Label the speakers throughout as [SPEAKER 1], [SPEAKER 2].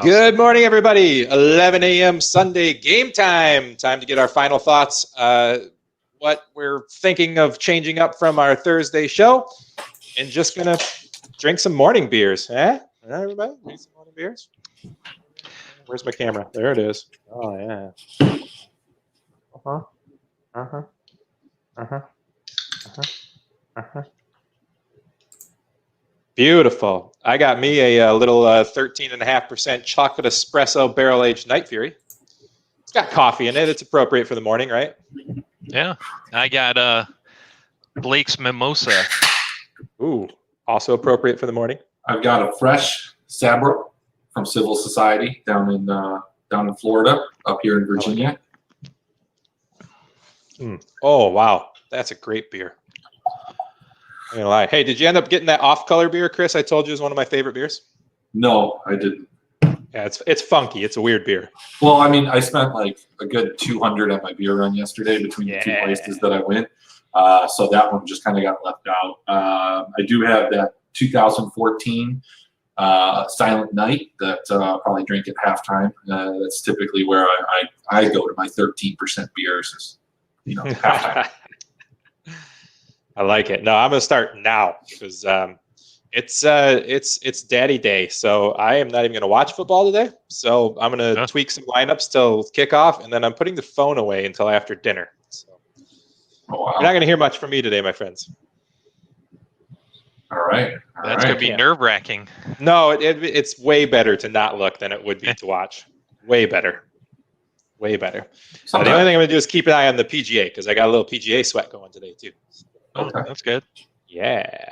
[SPEAKER 1] Good morning, everybody. 11 a.m. Sunday game time. Time to get our final thoughts. What we're thinking of changing up from our Thursday show, and just gonna drink some morning beers. Everybody, drink some morning beers. Where's my camera? There it is. Oh yeah. Beautiful. I got me a little 13.5% chocolate espresso barrel-aged Night Fury. It's got coffee in it. It's appropriate for the morning, right?
[SPEAKER 2] Yeah. I got Blake's Mimosa.
[SPEAKER 1] Ooh, also appropriate for the morning.
[SPEAKER 3] I've got a fresh Sabbro from Civil Society down in Florida, up here in Virginia.
[SPEAKER 1] Oh, wow. That's a great beer. I'm gonna lie. Hey, did you end up getting that off-color beer, Chris? I told you it was one of my favorite beers.
[SPEAKER 3] No, I didn't.
[SPEAKER 1] Yeah, it's funky. It's a weird beer.
[SPEAKER 3] Well, I mean, I spent like a good $200 at my beer run yesterday between the two places that I went. So that one just kind of got left out. I do have that 2014 Silent Night that I'll probably drink at halftime. That's typically where I go to my 13% beers, halftime.
[SPEAKER 1] I like it. No, I'm gonna start now because it's Daddy Day, so I am not even gonna watch football today. So I'm gonna tweak some lineups till kickoff, and then I'm putting the phone away until after dinner. So you're not gonna hear much from me today, my friends.
[SPEAKER 3] All right.
[SPEAKER 2] That's gonna be nerve-wracking.
[SPEAKER 1] No, it's way better to not look than it would be to watch. Way better. Way better. The only thing I'm gonna do is keep an eye on the PGA because I got a little PGA sweat going today too.
[SPEAKER 2] Okay, that's good.
[SPEAKER 1] Yeah.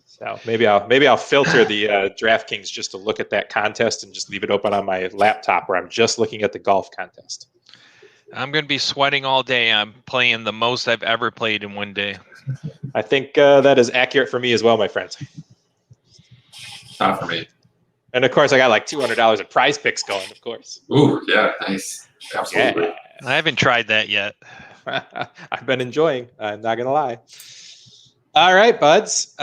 [SPEAKER 1] So maybe I'll filter the DraftKings just to look at that contest and just leave it open on my laptop where I'm just looking at the golf contest.
[SPEAKER 2] I'm going to be sweating all day. I'm playing the most I've ever played in one day.
[SPEAKER 1] I think that is accurate for me as well, my friends.
[SPEAKER 3] Not for me.
[SPEAKER 1] And of course, I got like $200 in prize picks going, of course.
[SPEAKER 3] Ooh, yeah, nice. Absolutely.
[SPEAKER 1] Yeah.
[SPEAKER 2] I haven't tried that yet.
[SPEAKER 1] I've been enjoying. I'm not going to lie. All right, buds.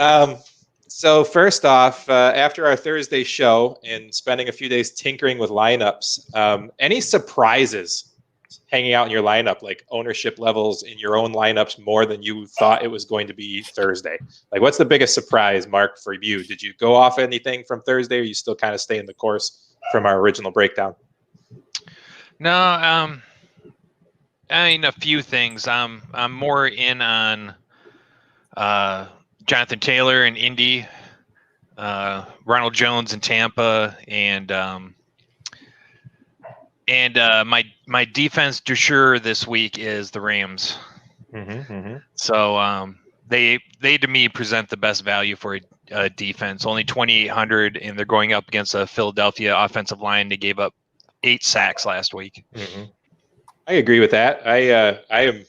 [SPEAKER 1] So first off, after our Thursday show and spending a few days tinkering with lineups, any surprises hanging out in your lineup, like ownership levels in your own lineups more than you thought it was going to be Thursday? Like, what's the biggest surprise, Mark, for you? Did you go off anything from Thursday, or you still kind of stay in the course from our original breakdown?
[SPEAKER 2] No, I mean, a few things. I'm more in on Jonathan Taylor in Indy, Ronald Jones in Tampa, and my defense du jour this week is the Rams. So they to me present the best value for a defense. Only 2,800, and they're going up against a Philadelphia offensive line. They gave up 8 sacks last week.
[SPEAKER 1] I agree with that. I am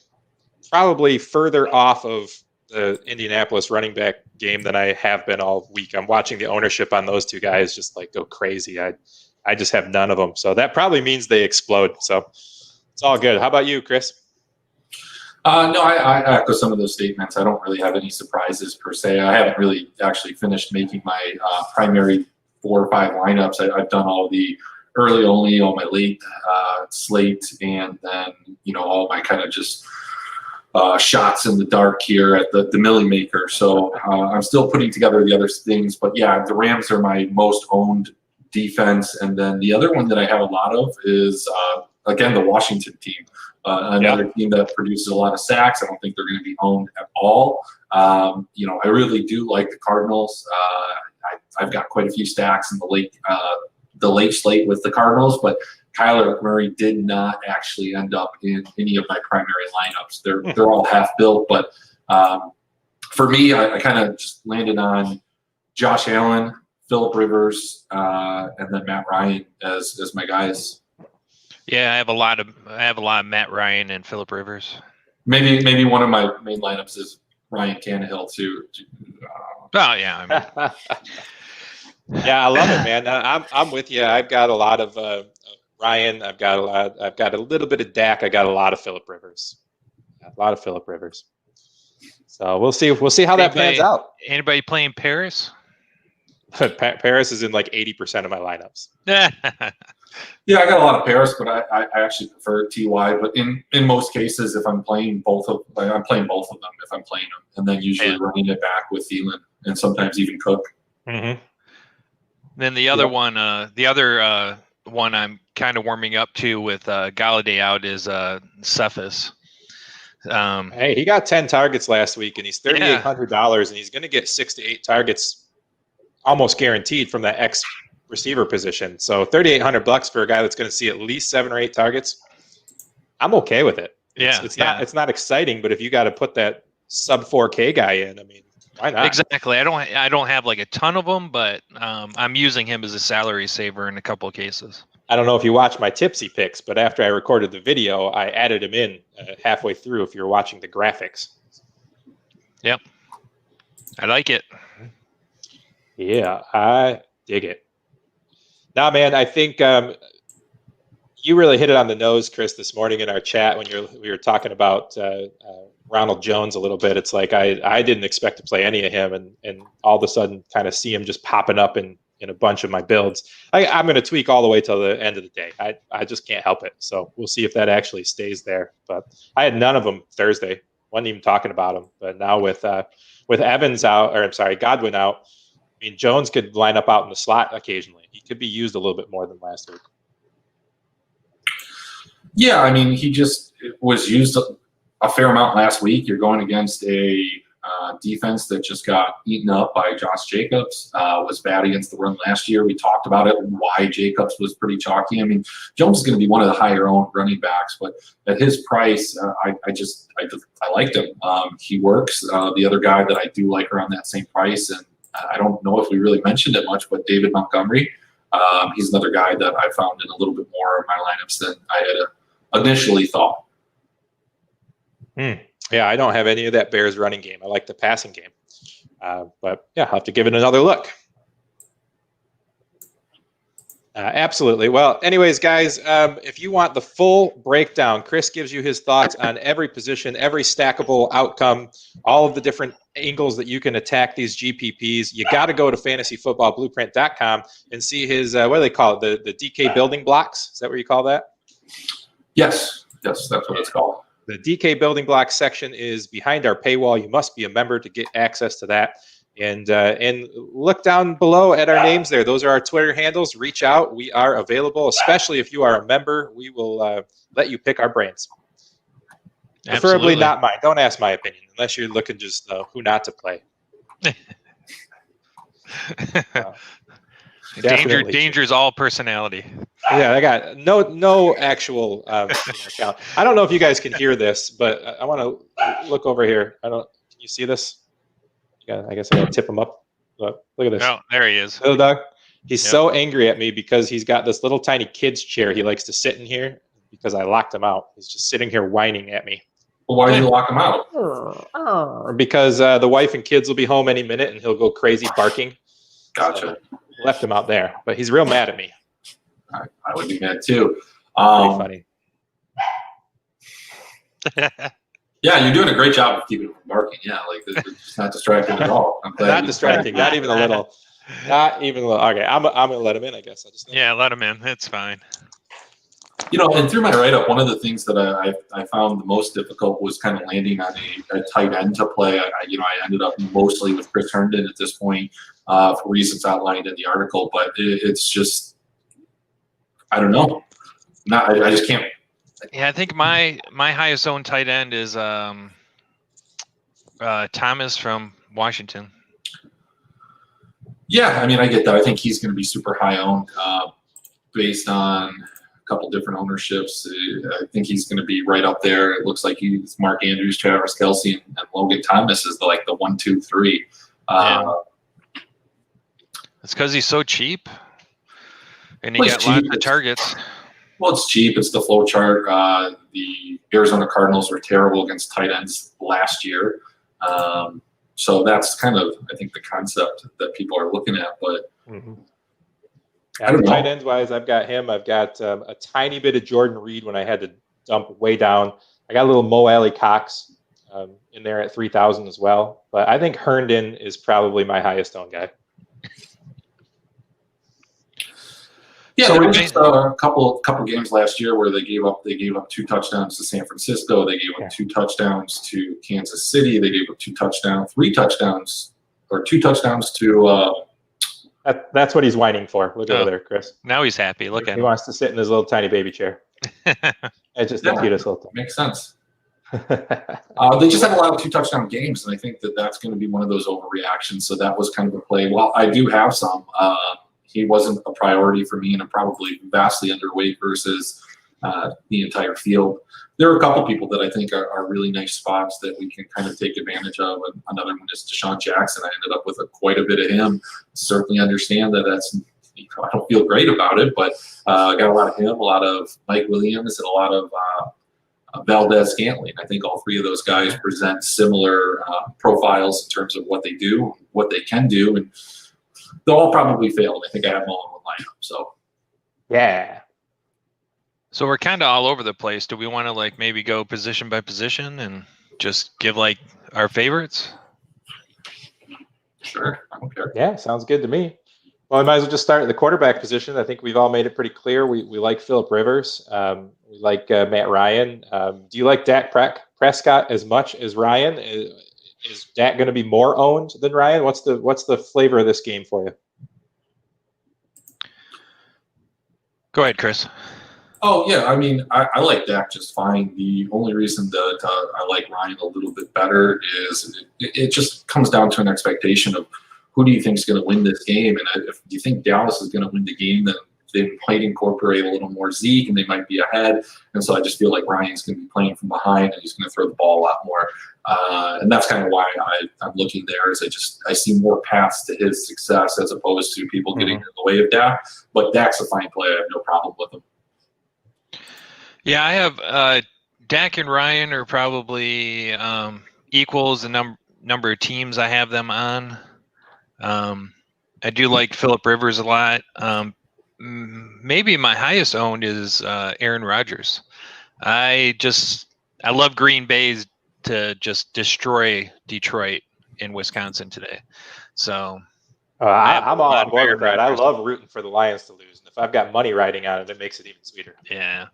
[SPEAKER 1] probably further off of the Indianapolis running back game than I have been all week. I'm watching the ownership on those two guys just like go crazy. I just have none of them. So that probably means they explode. So it's all good. How about you, Chris?
[SPEAKER 3] No, I echo some of those statements. I don't really have any surprises per se. I haven't really actually finished making my primary 4 or 5 lineups. I've done all the early only, all my late slate, and then all my kind of just shots in the dark here at the Millie Maker. So I'm still putting together the other things, but yeah, the Rams are my most owned defense, and then the other one that I have a lot of is again the Washington team, another team that produces a lot of sacks. I don't think they're going to be owned at all. I really do like the Cardinals. I've got quite a few stacks in the late slate with the Cardinals, but Kyler Murray did not actually end up in any of my primary lineups. They're all half built, but for me, I kind of just landed on Josh Allen, Phillip Rivers, and then Matt Ryan as my guys.
[SPEAKER 2] Yeah, I have a lot of Matt Ryan and Phillip Rivers.
[SPEAKER 3] Maybe one of my main lineups is Ryan Tannehill too.
[SPEAKER 2] Oh yeah, I mean.
[SPEAKER 1] Yeah, I love it, man. I'm with you. I've got a lot of Ryan. I've got a little bit of Dak. I got a lot of Phillip Rivers. So we'll see how that pans out.
[SPEAKER 2] Anybody playing Paris?
[SPEAKER 1] Paris is in like 80% of my lineups.
[SPEAKER 3] Yeah, I got a lot of Paris, but I actually prefer Ty. But in most cases, if I'm playing I'm playing both of them if I'm playing them, and then usually running it back with Thielen and sometimes even Cook.
[SPEAKER 2] Mm-hmm. Then the other one I'm kind of warming up to with Galladay out is Cephas.
[SPEAKER 1] Hey, he got 10 targets last week, and he's $3,800, and he's going to get 6 to 8 targets almost guaranteed from that X receiver position. So $3,800 for a guy that's going to see at least 7 or 8 targets. I'm okay with it. It's not exciting, but if you got to put that sub 4K guy in, I mean, why not?
[SPEAKER 2] Exactly. I don't have like a ton of them, but I'm using him as a salary saver in a couple of cases.
[SPEAKER 1] I don't know if you watched my tipsy picks, but after I recorded the video, I added him in halfway through if you're watching the graphics.
[SPEAKER 2] Yep. I like it.
[SPEAKER 1] Yeah, I dig it. Now, man, I think you really hit it on the nose, Chris, this morning in our chat when we were talking about Ronald Jones a little bit. It's like I didn't expect to play any of him, and all of a sudden kind of see him just popping up in a bunch of my builds. I'm going to tweak all the way till the end of the day. I just can't help it. So we'll see if that actually stays there. But I had none of them Thursday. Wasn't even talking about them. But now with Evans out, or I'm sorry, Godwin out, I mean, Jones could line up out in the slot occasionally. He could be used a little bit more than last week.
[SPEAKER 3] Yeah, I mean, he just was used a fair amount last week. You're going against a defense that just got eaten up by Josh Jacobs, was bad against the run last year. We talked about it, why Jacobs was pretty chalky. I mean, Jones is going to be one of the higher owned running backs, but at his price, I liked him. He works. The other guy that I do like around that same price, and I don't know if we really mentioned it much, but David Montgomery. He's another guy that I found in a little bit more of my lineups than I had initially thought.
[SPEAKER 1] Yeah, I don't have any of that Bears running game. I like the passing game. But yeah, I'll have to give it another look. Absolutely. Well, anyways, guys, if you want the full breakdown, Chris gives you his thoughts on every position, every stackable outcome, all of the different angles that you can attack these GPPs. You got to go to fantasyfootballblueprint.com and see his, what do they call it? The DK building blocks. Is that what you call that?
[SPEAKER 3] Yes, that's what it's called.
[SPEAKER 1] The DK building blocks section is behind our paywall. You must be a member to get access to that. And look down below at our names there. Those are our Twitter handles. Reach out. We are available, especially if you are a member. We will let you pick our brains. Preferably not mine. Don't ask my opinion unless you're looking just who not to play.
[SPEAKER 2] Danger is all personality.
[SPEAKER 1] Yeah, I got no actual account. I don't know if you guys can hear this, but I want to look over here. Can you see this? Yeah, I guess I gotta tip him up. Look at this.
[SPEAKER 2] Oh, there he is.
[SPEAKER 1] Little dog. He's so angry at me because he's got this little tiny kid's chair he likes to sit in here because I locked him out. He's just sitting here whining at me.
[SPEAKER 3] Well, why did you lock him out?
[SPEAKER 1] Because the wife and kids will be home any minute and he'll go crazy barking.
[SPEAKER 3] Gotcha.
[SPEAKER 1] So left him out there, but he's real mad at me.
[SPEAKER 3] I would be mad too.
[SPEAKER 1] Pretty
[SPEAKER 3] funny. Yeah, you're doing a great job of keeping from barking. Yeah, like it's not distracting at all. I'm glad
[SPEAKER 1] not distracting, not even a little. Not even a little. Okay, I'm gonna let him in. I guess
[SPEAKER 2] let him in. It's fine.
[SPEAKER 3] You know, and through my write-up, one of the things that I found the most difficult was kind of landing on a tight end to play. I ended up mostly with Chris Herndon at this point for reasons outlined in the article, but it's just I don't know. I just can't.
[SPEAKER 2] Yeah, I think my highest owned tight end is Thomas from Washington.
[SPEAKER 3] Yeah, I mean, I get that. I think he's going to be super high owned based on a couple different ownerships. I think he's going to be right up there. It looks like he's Mark Andrews, Travis Kelce, and Logan Thomas is the 1, 2, 3.
[SPEAKER 2] It's because he's so cheap, and he got lots of targets.
[SPEAKER 3] Well, it's cheap. It's the flow chart. The Arizona Cardinals were terrible against tight ends last year. So that's kind of, I think, the concept that people are looking at. But
[SPEAKER 1] I don't know. Tight ends wise, I've got him. I've got a tiny bit of Jordan Reed when I had to dump way down. I got a little Mo Alley Cox in there at 3,000 as well. But I think Herndon is probably my highest owned guy.
[SPEAKER 3] Yeah,
[SPEAKER 2] So
[SPEAKER 3] there
[SPEAKER 2] we're
[SPEAKER 3] was just a couple games last year where they gave up 2 touchdowns to San Francisco. They gave up 2 touchdowns to Kansas City. They gave up 2 touchdowns to.
[SPEAKER 1] That's what he's whining for. Look over there, Chris.
[SPEAKER 2] Now he's happy. Look at
[SPEAKER 1] He
[SPEAKER 2] him.
[SPEAKER 1] wants to sit in his little tiny baby chair. It's just the cutest little
[SPEAKER 3] Makes sense.
[SPEAKER 1] thing.
[SPEAKER 3] They just had a lot of 2-touchdown games, and I think that's going to be one of those overreactions. So that was kind of a play. Well, I do have some. He wasn't a priority for me, and I'm probably vastly underweight versus the entire field. There are a couple people that I think are really nice spots that we can kind of take advantage of. And another one is Deshaun Jackson. I ended up with quite a bit of him. Certainly understand that's, I don't feel great about it, but I got a lot of him, a lot of Mike Williams, and a lot of Valdez Scantling. I think all 3 of those guys present similar profiles in terms of what they do, what they can do, and they'll all probably fail. I think I have them all in one lineup. So,
[SPEAKER 1] Yeah.
[SPEAKER 2] So we're kind of all over the place. Do we want to maybe go position by position and just give our favorites?
[SPEAKER 3] Sure, I don't care.
[SPEAKER 1] Yeah, sounds good to me. Well, we might as well just start at the quarterback position. I think we've all made it pretty clear. We like Phillip Rivers. We like Matt Ryan. Do you like Dak Prescott as much as Ryan? Is Dak going to be more owned than Ryan? What's the flavor of this game for you?
[SPEAKER 2] Go ahead, Chris.
[SPEAKER 3] Oh, yeah. I mean, I like Dak just fine. The only reason that I like Ryan a little bit better is it just comes down to an expectation of who do you think is going to win this game. And if you think Dallas is going to win the game, then they might incorporate a little more Zeke and they might be ahead. And so I just feel like Ryan's going to be playing from behind and he's going to throw the ball a lot more. And that's kind of why I'm looking there is I see more paths to his success as opposed to people getting in the way of Dak. But Dak's a fine player. I have no problem with him.
[SPEAKER 2] Yeah, I have Dak and Ryan are probably equals the number of teams I have them on. I do like Phillip Rivers a lot. Maybe my highest owned is Aaron Rodgers. I love Green Bay to just destroy Detroit in Wisconsin today. So
[SPEAKER 1] I'm all on board with that. I love rooting for the Lions to lose. And if I've got money riding on it, it makes it even sweeter.
[SPEAKER 2] Yeah.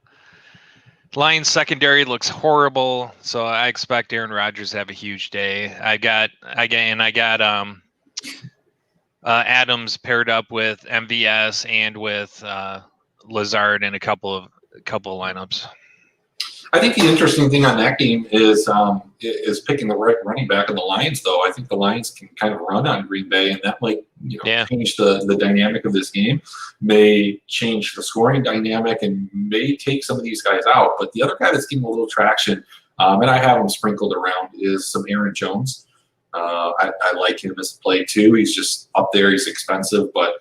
[SPEAKER 2] Lions secondary looks horrible, so I expect Aaron Rodgers to have a huge day. I got Adams paired up with MVS and with Lazard in a couple of lineups.
[SPEAKER 3] I think the interesting thing on that game is picking the right running back of the Lions, though. I think the Lions can kind of run on Green Bay, and that might change the dynamic of this game, may change the scoring dynamic, and may take some of these guys out. But the other guy that's getting a little traction, and I have him sprinkled around, is some Aaron Jones. I like him as a play, too. He's just up there. He's expensive, but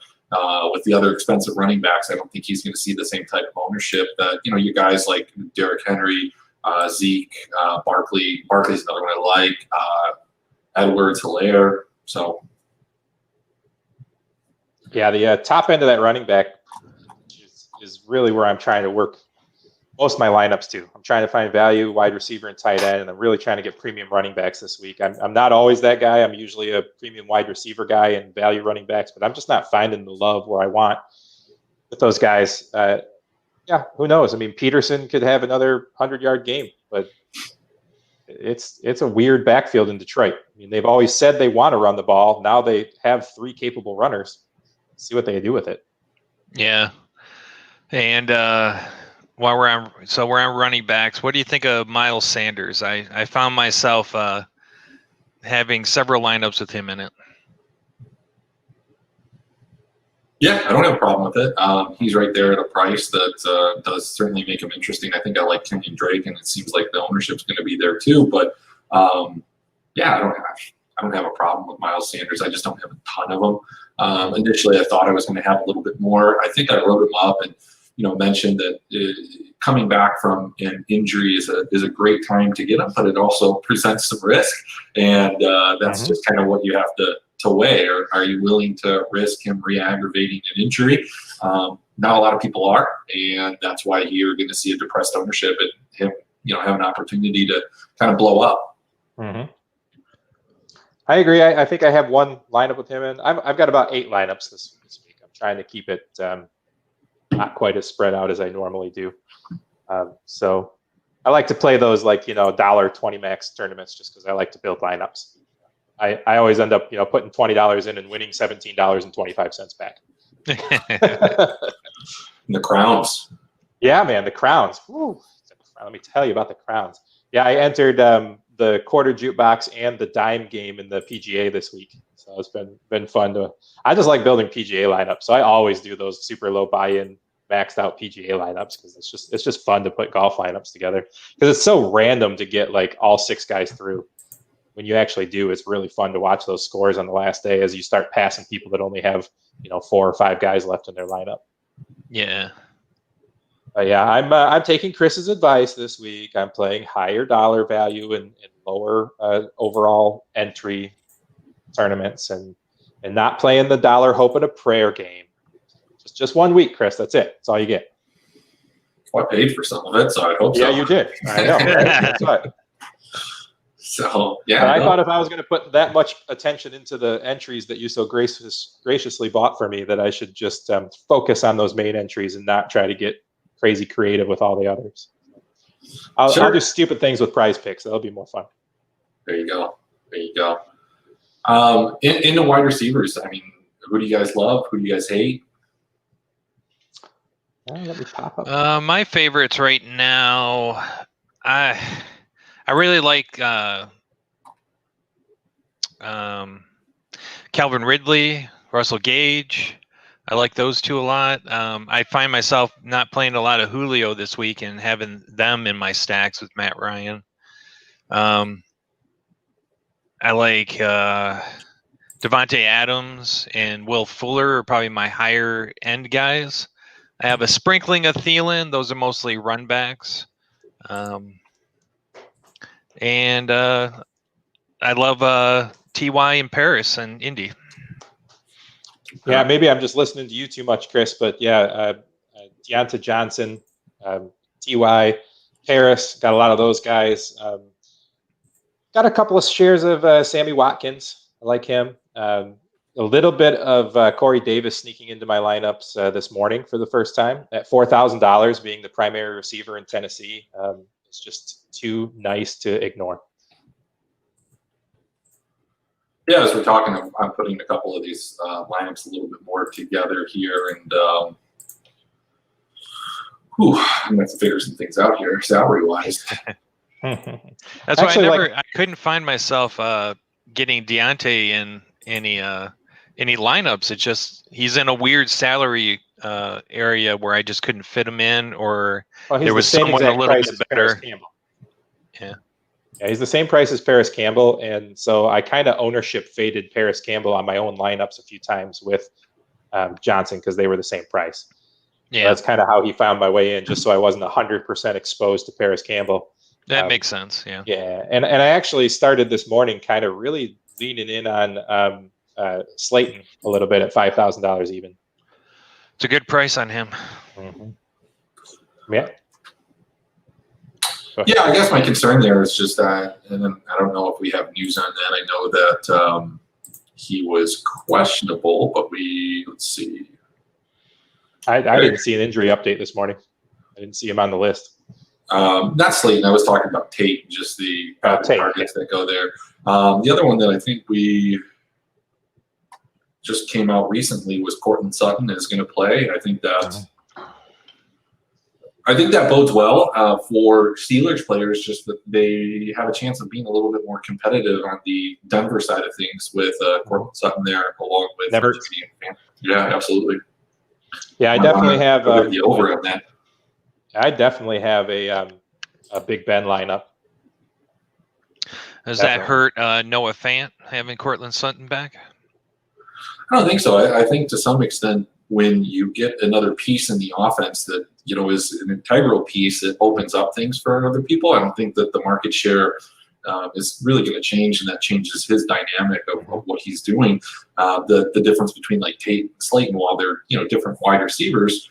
[SPEAKER 3] with the other expensive running backs, I don't think he's going to see the same type of ownership that, you guys like Derrick Henry, Zeke, Barkley. Barkley's another one I like. Edwards, Hilaire. So.
[SPEAKER 1] Yeah, the top end of that running back is really where I'm trying to work most of my lineups too. I'm trying to find value, wide receiver, and tight end, and I'm really trying to get premium running backs this week. I'm not always that guy. I'm usually a premium wide receiver guy and value running backs, but I'm just not finding the love where I want with those guys. Yeah, who knows? I mean, Peterson could have another 100-yard game, but it's a weird backfield in Detroit. I mean, they've always said they want to run the ball. Now they have 3 capable runners. See what they do with it.
[SPEAKER 2] Yeah, and while we're on running backs, what do you think of Miles Sanders? I found myself having several lineups with him in it.
[SPEAKER 3] Yeah, I don't have a problem with it. He's right there at a price that does certainly make him interesting. I think I like Kenyon Drake, and it seems like the ownership's going to be there too. But yeah, I don't have a problem with Miles Sanders. I just don't have a ton of them. Initially, I thought I was going to have a little bit more. I think I wrote him up and mentioned that coming back from an injury is a great time to get him, but it also presents some risk, and that's just kind of what you have to weigh. Or are you willing to risk him re-aggravating an injury? Not a lot of people are, and that's why you're going to see a depressed ownership and him, have an opportunity to kind of blow up.
[SPEAKER 1] Mm-hmm. I agree. I think I have one lineup with him, and I've got about 8 lineups this week. I'm trying to keep it not quite as spread out as I normally do. So I like to play those like, $1.20 max tournaments just because I like to build lineups. I always end up, putting $20 in and winning $17.25 back.
[SPEAKER 3] The crowns.
[SPEAKER 1] Yeah, man, the crowns. Woo. Let me tell you about the crowns. Yeah, I entered the quarter jukebox and the dime game in the PGA this week. So it's been fun I just like building PGA lineups. So I always do those super low buy-in, maxed out PGA lineups because it's just fun to put golf lineups together because it's so random to get like all 6 guys through. When you actually do, it's really fun to watch those scores on the last day as you start passing people that only have 4 or 5 guys left in their lineup.
[SPEAKER 2] Yeah.
[SPEAKER 1] Yeah, I'm taking Chris's advice this week. I'm playing higher dollar value and lower overall entry tournaments and not playing the dollar hope and a prayer game. Just 1 week, Chris. That's it. That's all you get.
[SPEAKER 3] Well, I paid for some of it, so I hope so.
[SPEAKER 1] Yeah, you did. I know. Right? That's right.
[SPEAKER 3] So yeah,
[SPEAKER 1] but I thought if I was going to put that much attention into the entries that you so graciously bought for me, that I should just focus on those main entries and not try to get crazy creative with all the others. I'll do stupid things with prize picks. That'll be more fun.
[SPEAKER 3] There you go. In the wide receivers, I mean, who do you guys love? Who do you guys hate?
[SPEAKER 1] Let me pop up.
[SPEAKER 2] My favorites right now, I really like Calvin Ridley, Russell Gage. I like those 2 a lot. I find myself not playing a lot of Julio this week and having them in my stacks with Matt Ryan. I like Devontae Adams and Will Fuller are probably my higher end guys. I have a sprinkling of Thielen. Those are mostly run backs. And I love T.Y. in Paris and Indy.
[SPEAKER 1] Yeah, maybe I'm just listening to you too much, Chris. But yeah, Deonta Johnson, T.Y., Paris, got a lot of those guys. Got a couple of shares of Sammy Watkins. I like him. A little bit of Corey Davis sneaking into my lineups this morning for the first time at $4,000 being the primary receiver in Tennessee. It's just too nice to ignore.
[SPEAKER 3] Yeah, as we're talking, I'm putting a couple of these lineups a little bit more together here, and I'm going to have to figure some things out here, salary-wise.
[SPEAKER 2] That's actually, why I couldn't find myself getting Deontay in any lineups. It's just he's in a weird salary area where I just couldn't fit him in, or there was someone a little bit better.
[SPEAKER 1] Yeah, he's the same price as Paris Campbell, and so I kind of ownership faded Paris Campbell on my own lineups a few times with Johnson because they were the same price. Yeah, so that's kind of how he found my way in, just so I wasn't 100% exposed to Paris Campbell.
[SPEAKER 2] That makes sense. Yeah.
[SPEAKER 1] Yeah, and I actually started this morning kind of really leaning in on Slayton a little bit at $5,000 even.
[SPEAKER 2] It's a good price on him.
[SPEAKER 1] Mm-hmm. Yeah.
[SPEAKER 3] Yeah, I guess my concern there is just that, and I don't know if we have news on that. I know that he was questionable, but let's see.
[SPEAKER 1] I didn't see an injury update this morning. I didn't see him on the list.
[SPEAKER 3] Not Slayton. I was talking about Tate, just the targets that go there. The other one that I think we just came out recently was Courtland Sutton is going to play. I think that bodes well for Steelers players, just that they have a chance of being a little bit more competitive on the Denver side of things with Courtland Sutton there, along with Yeah, absolutely.
[SPEAKER 1] Yeah, I definitely have
[SPEAKER 3] the over on that.
[SPEAKER 1] I definitely have a Big Ben lineup.
[SPEAKER 2] Does that hurt Noah Fant having Courtland Sutton back?
[SPEAKER 3] I don't think so. I think to some extent, when you get another piece in the offense that is an integral piece, it opens up things for other people. I don't think that the market share is really going to change, and that changes his dynamic of what he's doing. The difference between like Tate and Slayton, while they're different wide receivers,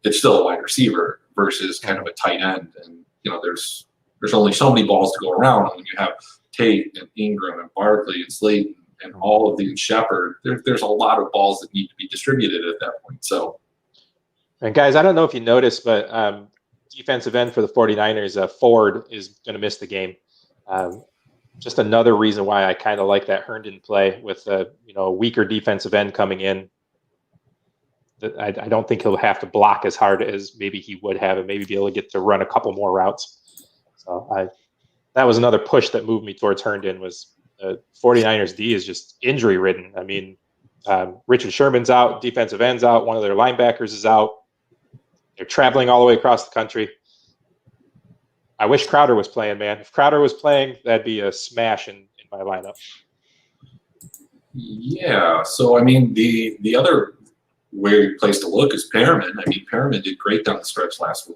[SPEAKER 3] it's still a wide receiver versus kind of a tight end. And there's only so many balls to go around. When you have Tate and Ingram and Barkley and Slayton and all of these Shepard, there's a lot of balls that need to be distributed at that point. So
[SPEAKER 1] And guys, I don't know if you noticed, but defensive end for the 49ers, Ford, is going to miss the game. Just another reason why I kind of like that Herndon play with a weaker defensive end coming in. I don't think he'll have to block as hard as maybe he would have, and maybe be able to get to run a couple more routes. So that was another push that moved me towards Herndon. Was 49ers D is just injury ridden. I mean, Richard Sherman's out, defensive end's out, one of their linebackers is out. They're traveling all the way across the country. I wish Crowder was playing, man. If Crowder was playing, that'd be a smash in my lineup.
[SPEAKER 3] Yeah. So I mean, the other weird place to look is Perriman. I mean, Perriman did great down the stretch last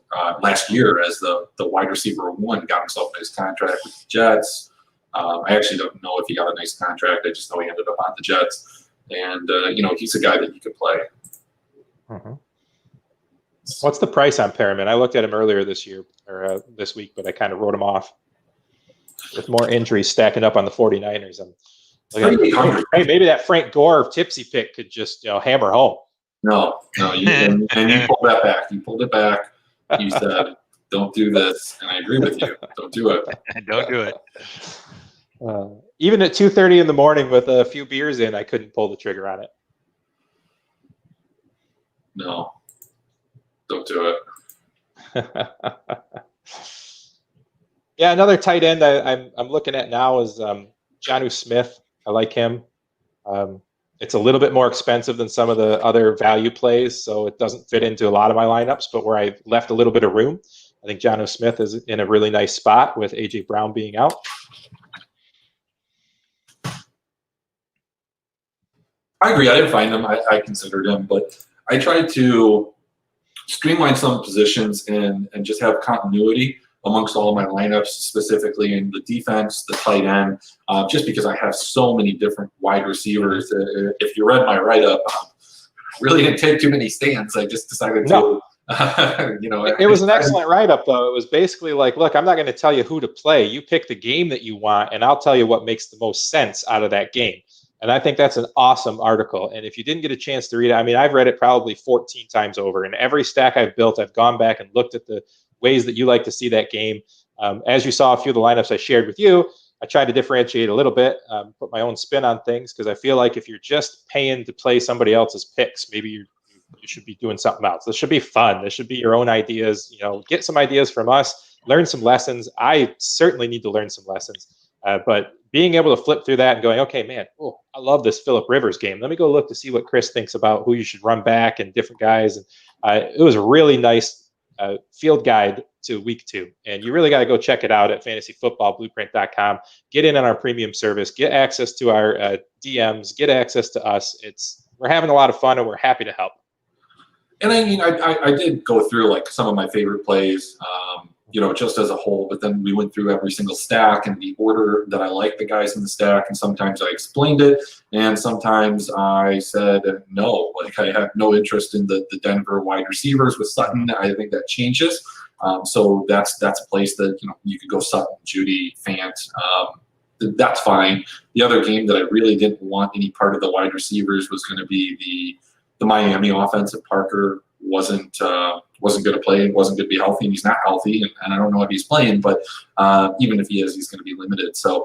[SPEAKER 3] year as the wide receiver one, got himself a nice contract with the Jets. I actually don't know if he got a nice contract. I just know he ended up on the Jets, and he's a guy that you could play.
[SPEAKER 1] Mm-hmm. What's the price on Perriman? I looked at him earlier this year or this week, but I kind of wrote him off with more injuries stacking up on the 49ers. Hey, maybe that Frank Gore tipsy pick could just hammer home.
[SPEAKER 3] No, and you pulled that back. You pulled it back. You said, "Don't do this," and I agree with you. Don't do it.
[SPEAKER 2] Don't do it.
[SPEAKER 1] Even at 2:30 in the morning with a few beers in, I couldn't pull the trigger on it.
[SPEAKER 3] No, don't do it.
[SPEAKER 1] Yeah, another tight end I'm looking at now is Jonnu Smith. I like him. It's a little bit more expensive than some of the other value plays, so it doesn't fit into a lot of my lineups, but where I left a little bit of room, I think Jonnu Smith is in a really nice spot with A.J. Brown being out.
[SPEAKER 3] I agree. I didn't find him. I considered him, but I tried to streamline some positions and just have continuity amongst all of my lineups, specifically in the defense, the tight end, just because I have so many different wide receivers. If you read my write-up, really didn't take too many stands. I just decided to,
[SPEAKER 1] It was an excellent write-up, though. It was basically like, look, I'm not going to tell you who to play. You pick the game that you want, and I'll tell you what makes the most sense out of that game. And I think that's an awesome article. And if you didn't get a chance to read it, I mean, I've read it probably 14 times over. And every stack I've built, I've gone back and looked at the ways that you like to see that game. As you saw a few of the lineups I shared with you, I tried to differentiate a little bit, put my own spin on things, because I feel like if you're just paying to play somebody else's picks, maybe you should be doing something else. This should be fun. This should be your own ideas. Get some ideas from us, learn some lessons. I certainly need to learn some lessons. But being able to flip through that and going, okay, man, I love this Phillip Rivers game. Let me go look to see what Chris thinks about who you should run back and different guys. And it was a really nice field guide to week 2. And you really got to go check it out at fantasyfootballblueprint.com. Get in on our premium service, get access to our DMs, get access to us. We're having a lot of fun and we're happy to help.
[SPEAKER 3] And I mean, I did go through like some of my favorite plays, just as a whole, but then we went through every single stack and the order that I like the guys in the stack. And sometimes I explained it. And sometimes I said, no, like I have no interest in the Denver wide receivers with Sutton. I think that changes. So that's a place that, you could go Sutton, Judy, Fant. That's fine. The other game that I really didn't want any part of the wide receivers was going to be the Miami offense. If Parker wasn't going to play and wasn't going to be healthy, and he's not healthy, and I don't know if he's playing, but even if he is, he's going to be limited. So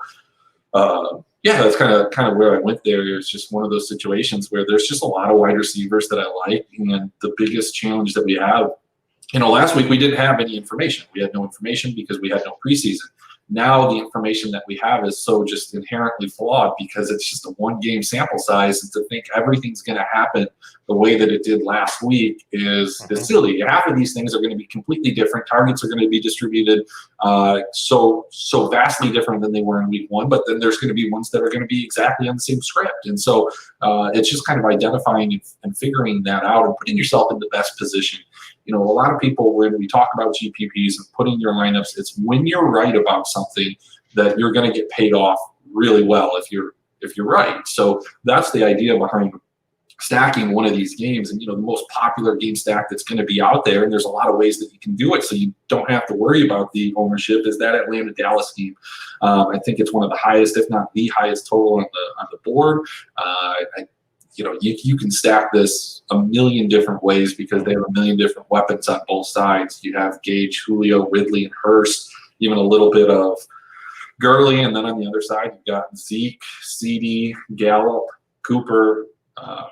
[SPEAKER 3] that's kind of where I went there. It's just one of those situations where there's just a lot of wide receivers that I like, and the biggest challenge that we have, last week we didn't have any information. We had no information because we had no preseason. Now the information that we have is so just inherently flawed because it's just a one-game sample size, and to think everything's going to happen the way that it did last week is silly. Half of these things are going to be completely different. Targets are going to be distributed so vastly different than they were in week 1, but then there's going to be ones that are going to be exactly on the same script. And so it's just kind of identifying and figuring that out and putting yourself in the best position. A lot of people, when we talk about GPPs and putting your lineups, it's when you're right about something that you're going to get paid off really well if you're right. So that's the idea behind stacking one of these games. And, the most popular game stack that's going to be out there, and there's a lot of ways that you can do it so you don't have to worry about the ownership, is that Atlanta-Dallas game. I think it's one of the highest, if not the highest total on the board. you can stack this a million different ways because they have a million different weapons on both sides. You have Gage, Julio, Ridley, and Hurst, even a little bit of Gurley, and then on the other side you've got Zeke, CD, Gallup, Cooper,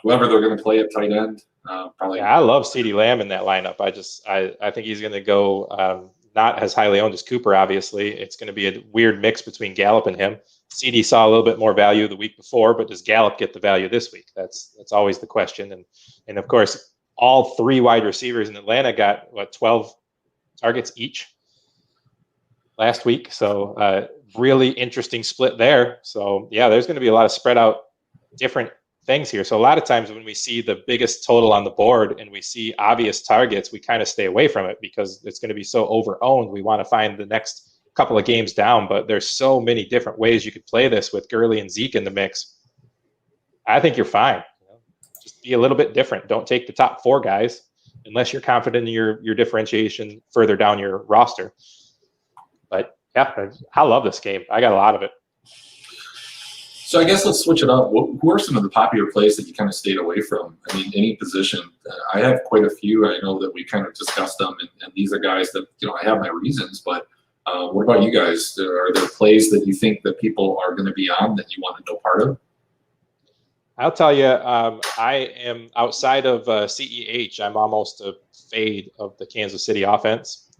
[SPEAKER 3] whoever they're going to play at tight end. Probably.
[SPEAKER 1] Yeah, I love CeeDee Lamb in that lineup. I think he's going to go not as highly owned as Cooper. Obviously, it's going to be a weird mix between Gallup and him. CD saw a little bit more value the week before, but does Gallup get the value this week? That's always the question. And of course, all three wide receivers in Atlanta got 12 targets each last week. So really interesting split there. So yeah, there's going to be a lot of spread out different things here. So a lot of times when we see the biggest total on the board and we see obvious targets, we kind of stay away from it because it's going to be so over-owned. We want to find the next couple of games down, but there's so many different ways you could play this with Gurley and Zeke in the mix. I think you're fine. Just be a little bit different. Don't take the top four guys unless you're confident in your differentiation further down your roster. But yeah, I love this game. I got a lot of it.
[SPEAKER 3] So I guess let's switch it up. Who are some of the popular plays that you kind of stayed away from? I mean, any position. I have quite a few. I know that we kind of discussed them, and these are guys that, I have my reasons, but what about you guys? Are there plays that you think that people are going to be on that you want to know part of?
[SPEAKER 1] I'll tell you, I am outside of CEH. I'm almost a fade of the Kansas City offense.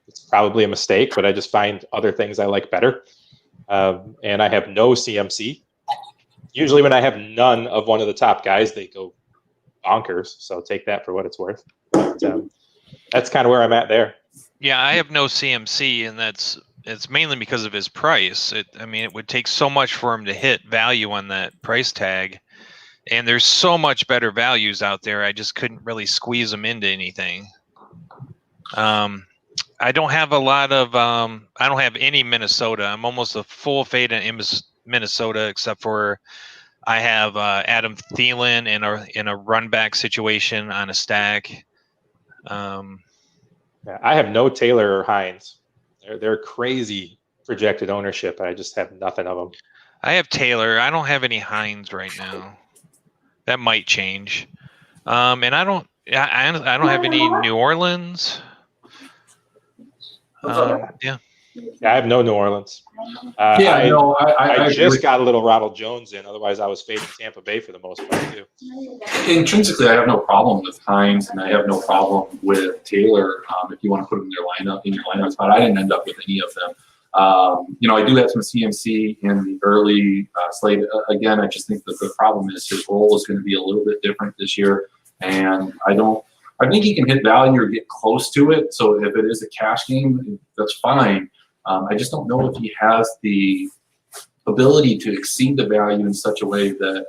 [SPEAKER 1] It's probably a mistake, but I just find other things I like better. And I have no CMC. Usually when I have none of one of the top guys, they go bonkers. So take that for what it's worth. But, that's kind of where I'm at there.
[SPEAKER 2] Yeah, I have no CMC, and it's mainly because of his price. It would take so much for him to hit value on that price tag, and there's so much better values out there. I just couldn't really squeeze them into anything. I don't have a lot of. I don't have any Minnesota. I'm almost a full fade in Minnesota, except for I have Adam Thielen in a run back situation on a stack.
[SPEAKER 1] Yeah, I have no Taylor or Hines. They're crazy projected ownership. I just have nothing of them.
[SPEAKER 2] I have Taylor. I don't have any Hines right now. That might change. And I don't have any New Orleans. Yeah.
[SPEAKER 1] Yeah, I have no New Orleans. I just got a little Ronald Jones in. Otherwise, I was fading Tampa Bay for the most part too.
[SPEAKER 3] Intrinsically, I have no problem with Hines, and I have no problem with Taylor. If you want to put them in your lineup spot, I didn't end up with any of them. I do have some CMC in the early slate. Again, I just think that the problem is his role is going to be a little bit different this year, and I think he can hit value or get close to it. So if it is a cash game, that's fine. I just don't know if he has the ability to exceed the value in such a way that,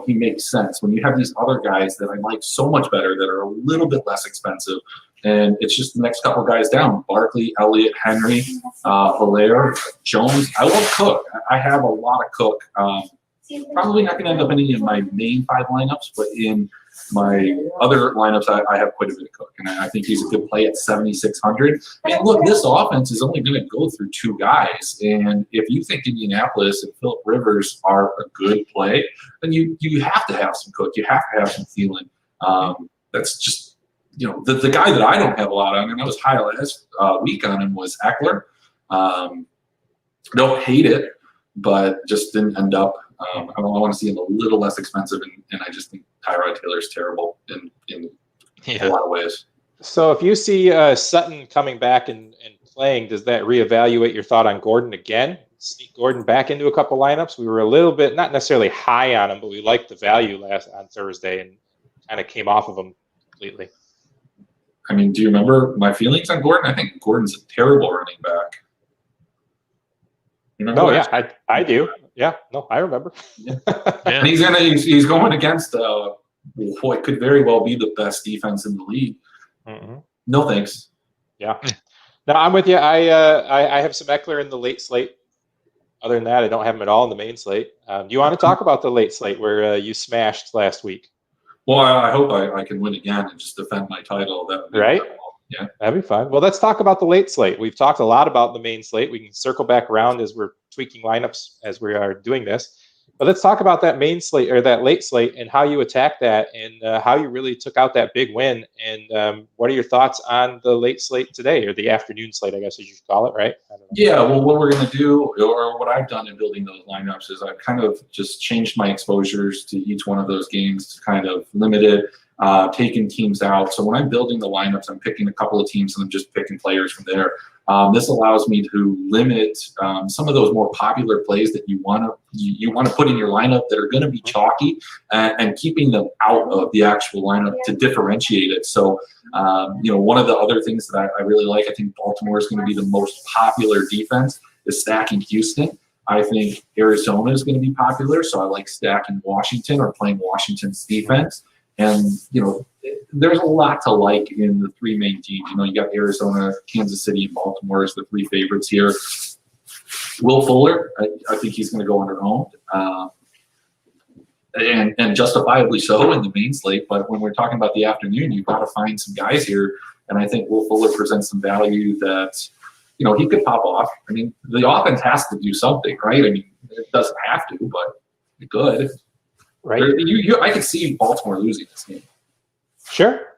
[SPEAKER 3] he makes sense. When you have these other guys that I like so much better that are a little bit less expensive, and it's just the next couple guys down: Barkley, Elliott, Henry, Hilaire, Jones. I love Cook. I have a lot of Cook. Probably not going to end up in any of my main 5 lineups, but in my other lineups, I have quite a bit of Cook, and I think he's a good play at 7,600. And look, this offense is only going to go through 2 guys, and if you think Indianapolis and Phillip Rivers are a good play, then you have to have some Cook. You have to have some Thielen. That's just, the guy that I don't have a lot on, and I was high last week on him, was Eckler. Don't hate it, but just didn't end up. I want to see him a little less expensive, and I just think Tyrod Taylor is terrible in a lot of ways.
[SPEAKER 1] So if you see Sutton coming back and playing, does that reevaluate your thought on Gordon again? Sneak Gordon back into a couple lineups? We were a little bit, not necessarily high on him, but we liked the value on Thursday and kind of came off of him completely.
[SPEAKER 3] I mean, do you remember my feelings on Gordon? I think Gordon's a terrible running back.
[SPEAKER 1] Yeah, I do. Yeah, no, I remember.
[SPEAKER 3] Yeah. And he's going against what could very well be the best defense in the league.
[SPEAKER 1] Mm-hmm.
[SPEAKER 3] No thanks.
[SPEAKER 1] Yeah. No, I'm with you. I have some Eckler in the late slate. Other than that, I don't have him at all in the main slate. Do you want to talk about the late slate where you smashed last week?
[SPEAKER 3] Well, I hope I can win again and just defend my title.
[SPEAKER 1] Right?
[SPEAKER 3] Yeah,
[SPEAKER 1] that'd be fun. Well, let's talk about the late slate. We've talked a lot about the main slate. We can circle back around as we're tweaking lineups as we are doing this. But let's talk about that main slate or that late slate and how you attacked that and how you really took out that big win. And what are your thoughts on the late slate today, or the afternoon slate, I guess you should call it, right?
[SPEAKER 3] Yeah, well, what we're going to do, or what I've done in building those lineups, is I've kind of just changed my exposures to each one of those games to kind of limit it, taking teams out. So when I'm building the lineups, I'm picking a couple of teams and I'm just picking players from there. This allows me to limit some of those more popular plays that you want to put in your lineup that are going to be chalky, and keeping them out of the actual lineup to differentiate it. So, one of the other things that I really like, I think Baltimore is going to be the most popular defense, is stacking Houston. I think Arizona is going to be popular, so I like stacking Washington or playing Washington's defense. And, there's a lot to like in the three main teams. You got Arizona, Kansas City, and Baltimore as the three favorites here. Will Fuller, I think he's going to go underowned, and justifiably so in the main slate. But when we're talking about the afternoon, you've got to find some guys here. And I think Will Fuller presents some value that, he could pop off. I mean, the offense has to do something, right? I mean, it doesn't have to, but it could.
[SPEAKER 1] Right.
[SPEAKER 3] I could see Baltimore losing this game.
[SPEAKER 1] Sure.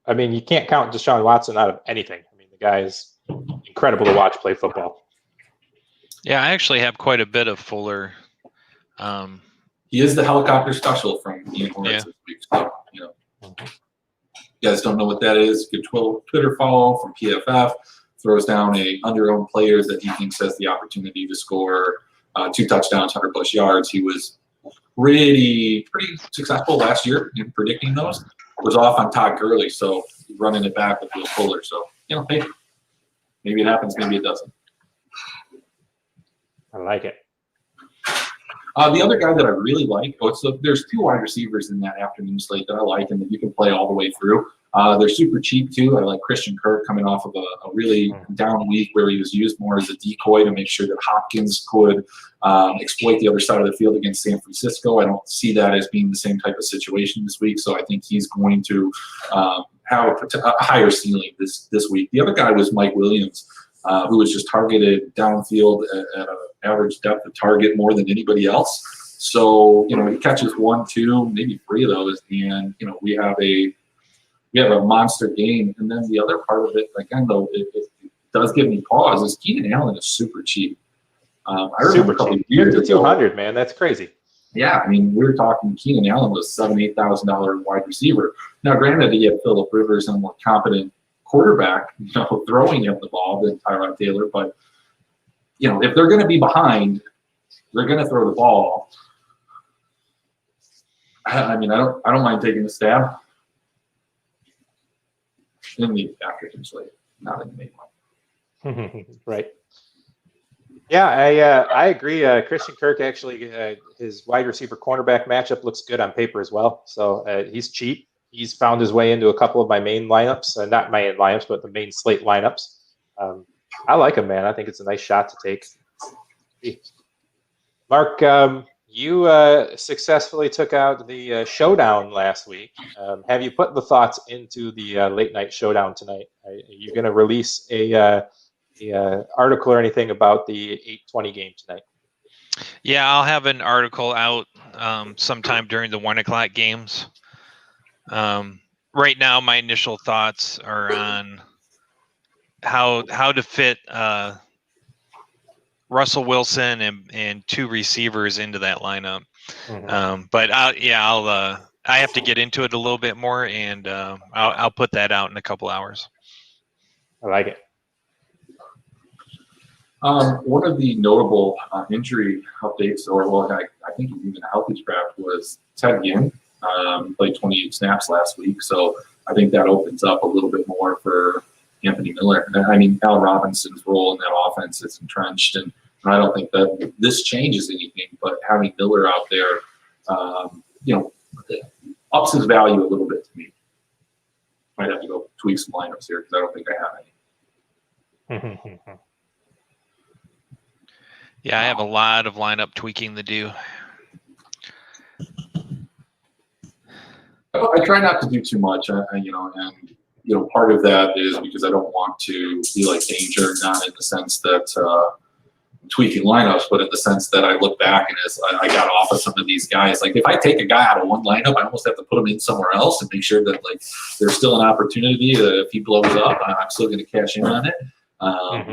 [SPEAKER 1] I mean, you can't count Deshaun Watson out of anything. I mean, the guy is incredible to watch play football.
[SPEAKER 2] Yeah, I actually have quite a bit of Fuller.
[SPEAKER 3] He is the helicopter special from Ian Horowitz this week. So, you guys don't know what that is, good Twitter follow from PFF. Throws down a under-owned player that he thinks has the opportunity to score 2 touchdowns, 100+ yards. He was pretty successful last year in predicting those. Was off on Todd Gurley, so he's running it back with Will Fuller. So, hey, maybe it happens, maybe it doesn't.
[SPEAKER 1] I like it.
[SPEAKER 3] The other guy that I really like, there's 2 wide receivers in that afternoon slate that I like and that you can play all the way through. They're super cheap too. I like Christian Kirk coming off of a really down week where he was used more as a decoy to make sure that Hopkins could exploit the other side of the field against San Francisco. I don't see that as being the same type of situation this week, so I think he's going to have a higher ceiling this week. The other guy was Mike Williams, who was just targeted downfield at an average depth of target more than anybody else. So, he catches 1, 2, maybe 3 of those, and we have a monster game. And then the other part of it, again, though, it does give me pause, is Keenan Allen is super cheap. I remember a couple of years ago.
[SPEAKER 1] $5,200, man. That's crazy.
[SPEAKER 3] Yeah, I mean, we were talking Keenan Allen was $7,000, $8,000 wide receiver. Now, granted, he had Phillip Rivers and a more competent quarterback, throwing him the ball than Tyrod Taylor. But, if they're going to be behind, they're going to throw the ball. I mean, I don't mind taking a stab in the afternoon slate, not in the main one.
[SPEAKER 1] Right. Yeah, I agree. Christian Kirk actually, his wide receiver cornerback matchup looks good on paper as well. So he's cheap. He's found his way into a couple of my main lineups, not my main lineups, but the main slate lineups. I like him, man. I think it's a nice shot to take. Mark, you successfully took out the showdown last week. Have you put the thoughts into the late night showdown tonight? Are you going to release a article or anything about the 8:20 game tonight?
[SPEAKER 2] Yeah, I'll have an article out sometime during the 1 o'clock games. Right now, my initial thoughts are on how to fit Russell Wilson and 2 receivers into that lineup. But I have to get into it a little bit more, and I'll put that out in a couple hours.
[SPEAKER 1] I like it.
[SPEAKER 3] One of the notable injury updates, I think even a healthy scratch, was Ted Ginn. Played 28 snaps last week, so I think that opens up a little bit more for Anthony Miller. I mean, Al Robinson's role in that offense is entrenched, and I don't think that this changes anything, but having Miller out there, ups his value a little bit to me. Might have to go tweak some lineups here because I don't think I have any.
[SPEAKER 2] Yeah, I have a lot of lineup tweaking to do.
[SPEAKER 3] I try not to do too much, and part of that is because I don't want to be like Danger, not in the sense that tweaking lineups, but in the sense that I look back and as I got off of some of these guys, like if I take a guy out of one lineup, I almost have to put him in somewhere else and make sure that like there's still an opportunity that if he blows up, I'm still going to cash in on it.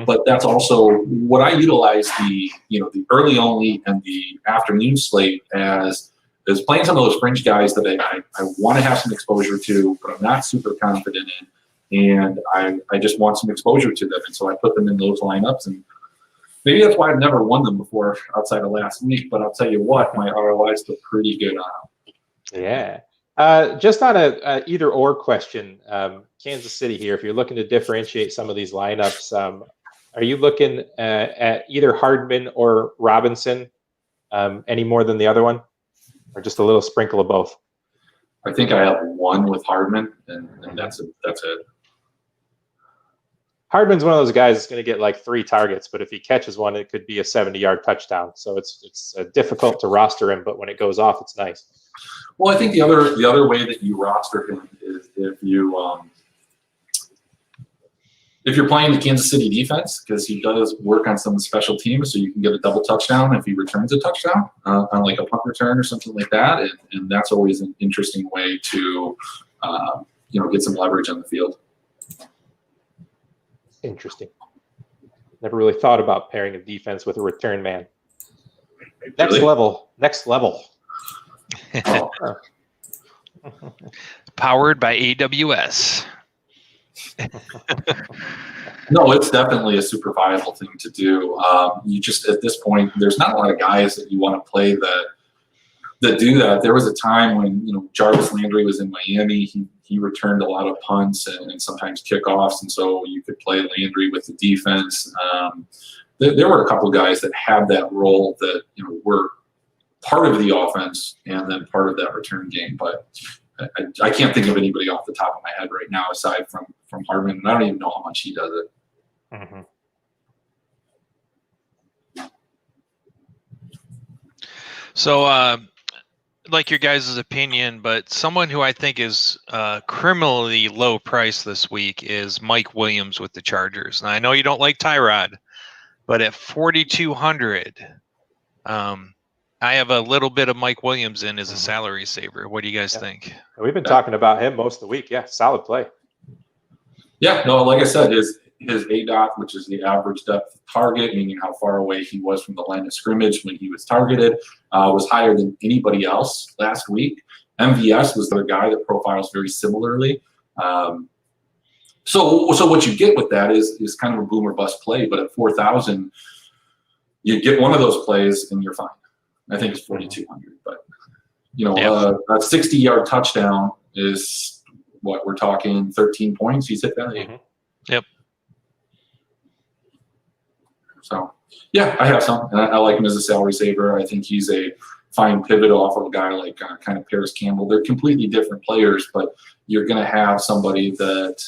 [SPEAKER 3] But that's also what I utilize the early only and the afternoon slate as is playing some of those fringe guys that I want to have some exposure to, but I'm not super confident in, and I just want some exposure to them, and so I put them in those lineups, and maybe that's why I've never won them before outside of last week. But I'll tell you what, my ROI is still pretty good on them.
[SPEAKER 1] Yeah. Just on a either or question, Kansas City here, if you're looking to differentiate some of these lineups, are you looking at either Hardman or Robinson any more than the other one, or just a little sprinkle of both?
[SPEAKER 3] I think I have one with Hardman, and that's it.
[SPEAKER 1] Hardman's one of those guys that's going to get like 3 targets, but if he catches one, it could be a 70-yard touchdown. So it's difficult to roster him, but when it goes off, it's nice.
[SPEAKER 3] Well, I think the other way that you roster him is if you're playing the Kansas City defense, because he does work on some special teams, so you can get a double touchdown if he returns a touchdown on like a punt return or something like that, and that's always an interesting way to get some leverage on the field.
[SPEAKER 1] Interesting. Never really thought about pairing a defense with a return man. Next level.
[SPEAKER 3] Oh.
[SPEAKER 2] Powered by AWS.
[SPEAKER 3] No, it's definitely a super viable thing to do. You just, at this point, there's not a lot of guys that you want to play that do that. There was a time when Jarvis Landry was in Miami. He returned a lot of punts and sometimes kickoffs, and so you could play Landry with the defense. There were a couple guys that had that role that were part of the offense and then part of that return game. But I can't think of anybody off the top of my head right now aside from Hardman, and I don't even know how much he does it.
[SPEAKER 1] Mm-hmm.
[SPEAKER 2] So, like your guys' opinion, but someone who I think is criminally low price this week is Mike Williams with the Chargers. Now, I know you don't like Tyrod, but at 4,200, I have a little bit of Mike Williams in as a salary saver. What do you guys think?
[SPEAKER 1] We've been talking about him most of the week. Yeah, solid play.
[SPEAKER 3] Yeah, no, like I said, his ADOT, which is the average depth of target, meaning how far away he was from the line of scrimmage when he was targeted, was higher than anybody else last week. MVS was the guy that profiles very similarly. So what you get with that is kind of a boom or bust play, but at 4,000, you get one of those plays and you're fine. I think it's 4,200, but a 60-yard touchdown is what we're talking 13 points. He's hit value.
[SPEAKER 2] Mm-hmm. Yep.
[SPEAKER 3] So yeah, I have some, and I like him as a salary saver. I think he's a fine pivot off of a guy like kind of Paris Campbell. They're completely different players, but you're going to have somebody that.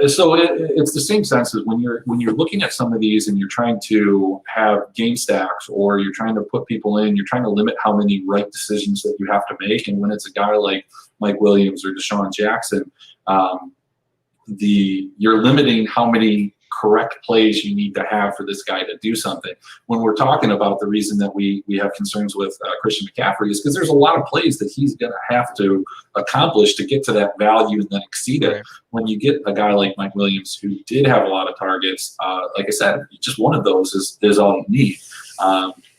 [SPEAKER 3] So it's the same sense as when you're looking at some of these and you're trying to have game stacks or you're trying to put people in, you're trying to limit how many right decisions that you have to make. And when it's a guy like Mike Williams or Deshaun Jackson, you're limiting how many correct plays you need to have for this guy to do something. When we're talking about the reason that we have concerns with Christian McCaffrey is because there's a lot of plays that he's going to have to accomplish to get to that value and then exceed it. When you get a guy like Mike Williams who did have a lot of targets, like I said, just one of those is all you need.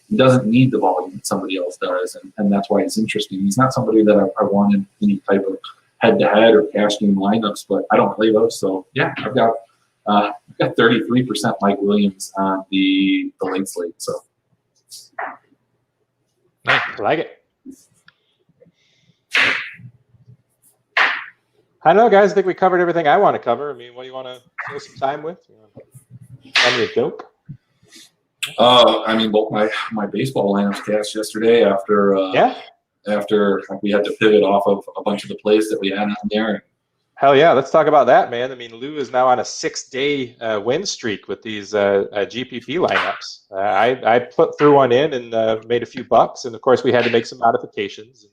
[SPEAKER 3] He doesn't need the volume that somebody else does, and that's why it's interesting. He's not somebody that I wanted any type of head-to-head or cash game lineups, but I don't play those. So yeah, I've got 33% Mike Williams on the late slate. So
[SPEAKER 1] I like it. I know, guys. I think we covered everything I want to cover. I mean, what do you want to fill some time with? Tell me a joke.
[SPEAKER 3] I mean, both my baseball lineups cashed yesterday after we had to pivot off of a bunch of the plays that we had on there.
[SPEAKER 1] Hell yeah, let's talk about that, man. I mean, Lou is now on a 6-day win streak with these GPP lineups. I threw one in and made a few bucks, and of course we had to make some modifications.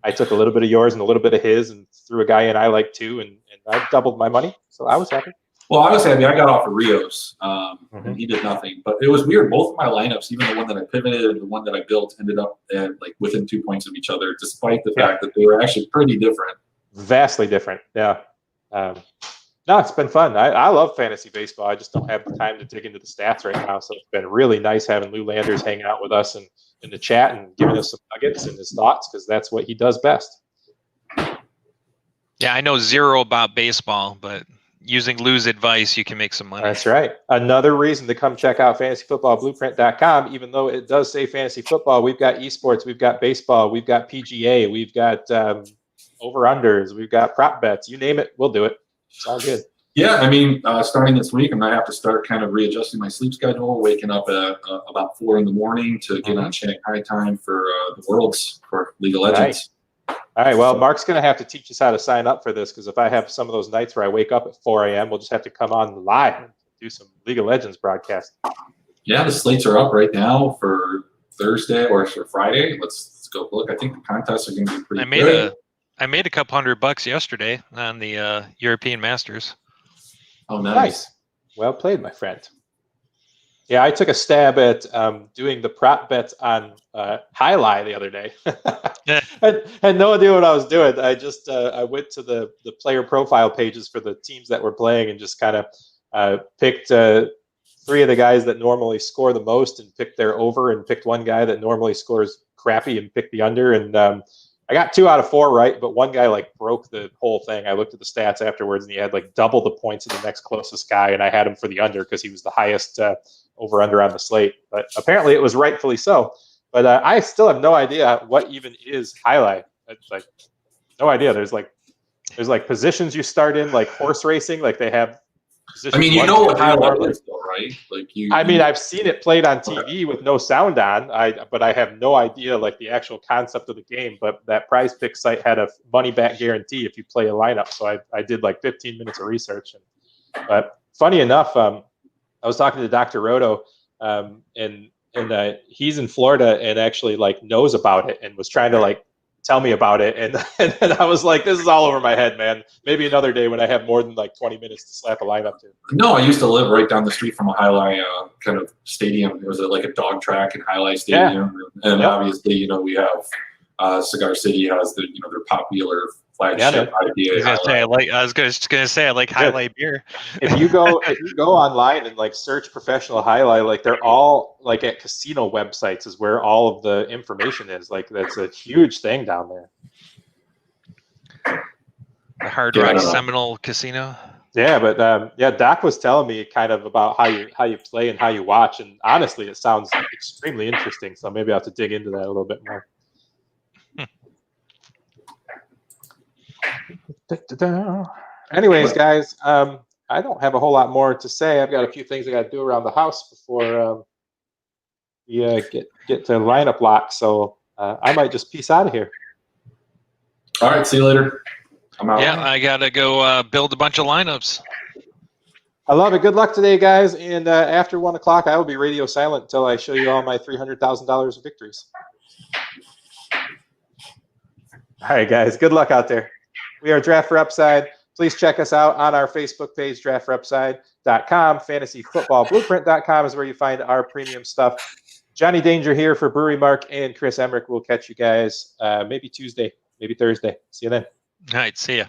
[SPEAKER 1] I took a little bit of yours and a little bit of his and threw a guy in I like too, and I doubled my money, so I was happy.
[SPEAKER 3] Well, I was happy. I got off of Rios, and he did nothing. But it was weird. Both of my lineups, even the one that I pivoted and the one that I built, ended up at like within 2 points of each other, despite the fact that they were actually pretty different.
[SPEAKER 1] Vastly different. Yeah. No, it's been fun. I love fantasy baseball. I just don't have the time to dig into the stats right now. So it's been really nice having Lou Landers hanging out with us and in the chat and giving us some nuggets and his thoughts, because that's what he does best.
[SPEAKER 2] Yeah, I know zero about baseball, but using Lou's advice, you can make some money.
[SPEAKER 1] That's right. Another reason to come check out fantasyfootballblueprint.com. Even though it does say fantasy football, we've got esports, we've got baseball, we've got PGA, we've got over-unders, we've got prop bets. You name it, we'll do it. It's all good.
[SPEAKER 3] Yeah, I mean, starting this week, I'm going to have to start kind of readjusting my sleep schedule, waking up at about 4 in the morning to get on Shanghai time for the Worlds for League of Legends.
[SPEAKER 1] All right, well, Mark's going to have to teach us how to sign up for this, because if I have some of those nights where I wake up at 4 a.m., we'll just have to come on live and do some League of Legends broadcast.
[SPEAKER 3] Yeah, the slates are up right now for Thursday or for Friday. Let's go look. I think the contests are going to be pretty good.
[SPEAKER 2] I made a couple $100 yesterday on the European Masters.
[SPEAKER 3] Oh, nice.
[SPEAKER 1] Well played, my friend. Yeah, I took a stab at doing the prop bets on Highlight the other day. I had no idea what I was doing. I just I went to the player profile pages for the teams that were playing and just kind of picked 3 of the guys that normally score the most and picked their over, and picked one guy that normally scores crappy and picked the under. And I got 2 out of 4 right, but one guy like broke the whole thing. I looked at the stats afterwards, and he had like double the points of the next closest guy, and I had him for the under because he was the highest over-under on the slate. But apparently it was rightfully so. But I still have no idea what even is Highlight. It's like no idea. There's like positions you start in, like horse racing. Like they have.
[SPEAKER 3] I mean, you know what Highlight is, though, right? Like you.
[SPEAKER 1] I mean, I've seen it played on TV with no sound on. But I have no idea like the actual concept of the game. But that Prize Pick site had a money back guarantee if you play a lineup. So I did like 15 minutes of research. But funny enough, I was talking to Dr. Roto, and he's in Florida and actually like knows about it and was trying to like tell me about it, and I was like, this is all over my head, man. Maybe another day when I have more than like 20 minutes to slap a lineup to.
[SPEAKER 3] No, I used to live right down the street from a Highlight kind of stadium. It was like a dog track in Highlight Stadium, and obviously, we have Cigar City has their popular flagship IPA.
[SPEAKER 2] I was gonna say I like Highlight beer.
[SPEAKER 1] If you go online and like search professional Highlight, like they're all like at casino websites is where all of the information is. Like that's a huge thing down there.
[SPEAKER 2] The Hard Rock Seminole Casino.
[SPEAKER 1] Yeah, but Doc was telling me kind of about how you play and how you watch, and honestly, it sounds extremely interesting. So maybe I have to dig into that a little bit more. Anyways, guys, I don't have a whole lot more to say. I've got a few things I got to do around the house before get to lineup lock. So I might just peace out of here.
[SPEAKER 3] All right, see you later. I'm out.
[SPEAKER 2] Yeah, I gotta go build a bunch of lineups.
[SPEAKER 1] I love it. Good luck today, guys. And after 1 o'clock, I will be radio silent until I show you all my $300,000 of victories. All right, guys. Good luck out there. We are Draft for Upside. Please check us out on our Facebook page, draftforupside.com. Fantasyfootballblueprint.com is where you find our premium stuff. Johnny Danger here for Brewery Mark and Chris Emmerich. We'll catch you guys maybe Tuesday, maybe Thursday. See you then.
[SPEAKER 2] All right, see ya.